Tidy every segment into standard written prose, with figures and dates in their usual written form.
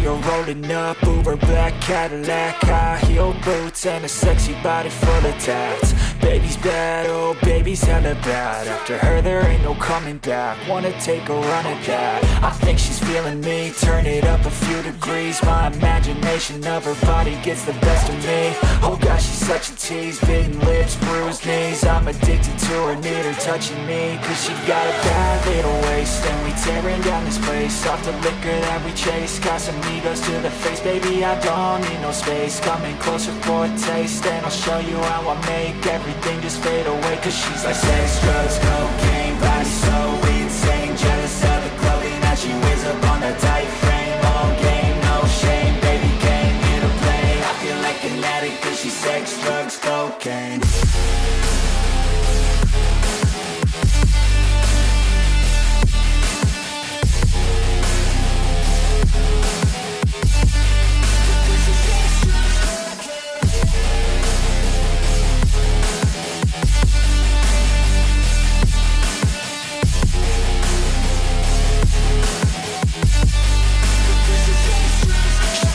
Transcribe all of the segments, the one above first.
her rolling up, Uber black Cadillac, high heel boots and a sexy body full of tats. Baby's bad, oh baby's hella bad. After her there ain't no coming back. Wanna take a run at that. I think she's feeling me, turn it up a few degrees. My imagination of her body gets the best of me. Oh gosh, she's such a tease, bitten lips, bruised knees. I'm addicted to her, need her touching me, cause she got a bad little waist. And we tearing down this place, off the liquor that we chase. Got some egos to the face, baby I don't need no space. Coming closer for a taste, and I'll show you how I make everything just fade away. Cause she's like sex, drugs, cocaine, body so insane. Jealous of the clothing that she wears up on a tight frame. All game, no shame, baby came here to play. I feel like an addict cause she's sex, drugs, cocaine.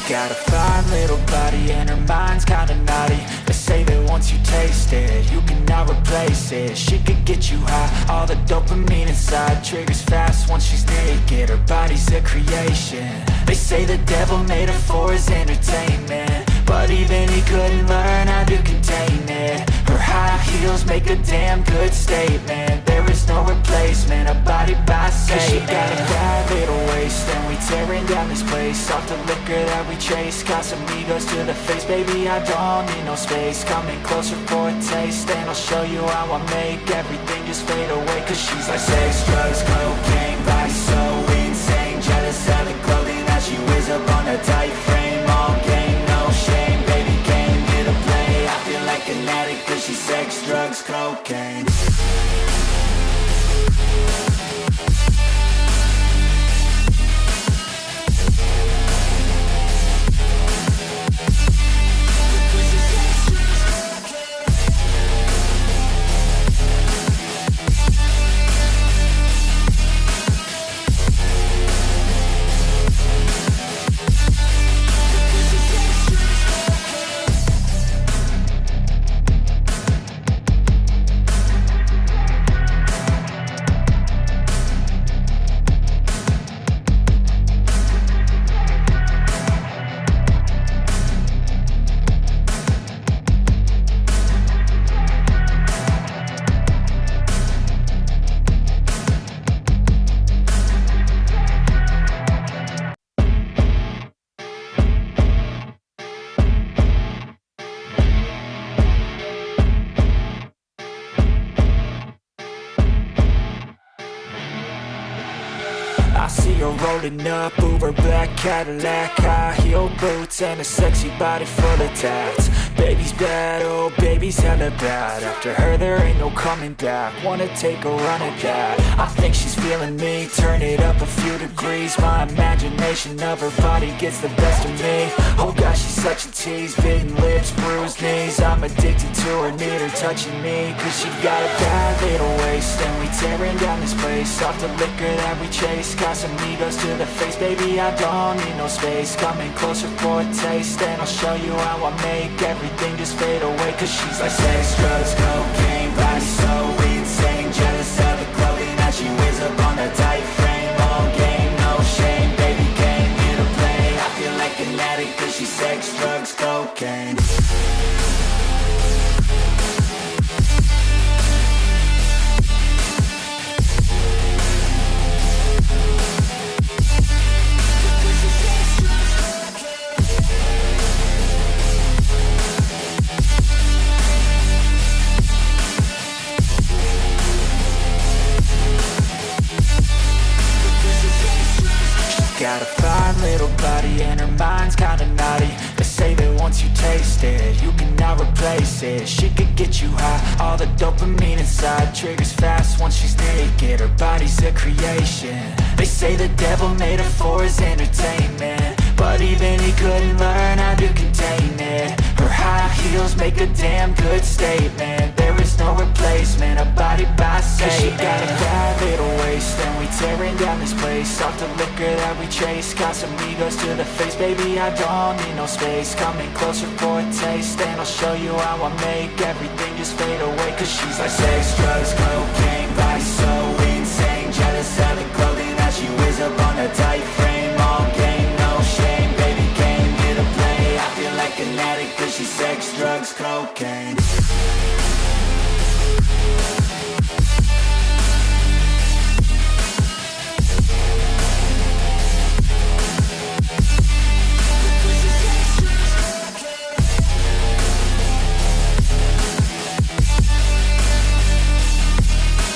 Got a fine little body and her mind's kinda naughty. They say that once you taste it, you cannot replace it. She could get you high, all the dopamine inside triggers fast once she's naked. Her body's a creation. They say the devil made her for his entertainment, but even he couldn't learn how to contain it. Her high heels make a damn good statement. There is no replacement, a body by Satan. Cause she got a bad little waist, and we tearing down this place, off the liquor that we chase. Got some egos to the face, baby I don't need no space. Coming closer for a taste, and I'll show you how I make everything just fade away. Cause she's like sex, drugs, cocaine, body so insane. Jealous of the clothing that she wears up on a tight frame. All game, no shame, baby came here to play. I feel like an addict cause she's sex, drugs, cocaine. I see her rolling up, Uber black Cadillac, high heel boots and a sexy body full of tats. Baby's bad, oh baby's hella bad. After her there ain't no coming back. Wanna take a run at that. I think she's feeling me, turn it up a few degrees. My imagination of her body gets the best of me. Oh gosh, she's such a tease, bitten lips, bruised knees. I'm addicted to her, need her touching me, cause she got a bad little waist. And we tearing down this place, off the liquor that we chase. Got some egos to the face, baby I don't need no space. Coming closer for a taste, and I'll show you how I make everything just fade away. Cause she's like sex, drugs, cocaine, body so insane. Jealous of the clothing that she wears up on a tight frame. All game, no shame, baby came here to play. I feel like an addict cause she's sex, drugs, cocaine. Got a fine little body and her mind's kinda naughty. They say that once you taste it, you cannot replace it. She could get you high, all the dopamine inside triggers fast once she's naked. Her body's a creation. They say the devil made her for his entertainment, but even he couldn't learn how to contain it. Her high heels make a damn good statement. There is no replacement, a body by Satan. 'Cause she got a bad little waist, and we tearing down this place off the liquor that we chase. Got some egos to the face, baby, I don't need no space. Coming closer for a taste, and I'll show you how I make everything just fade away. 'Cause she's like sex, drugs, cocaine,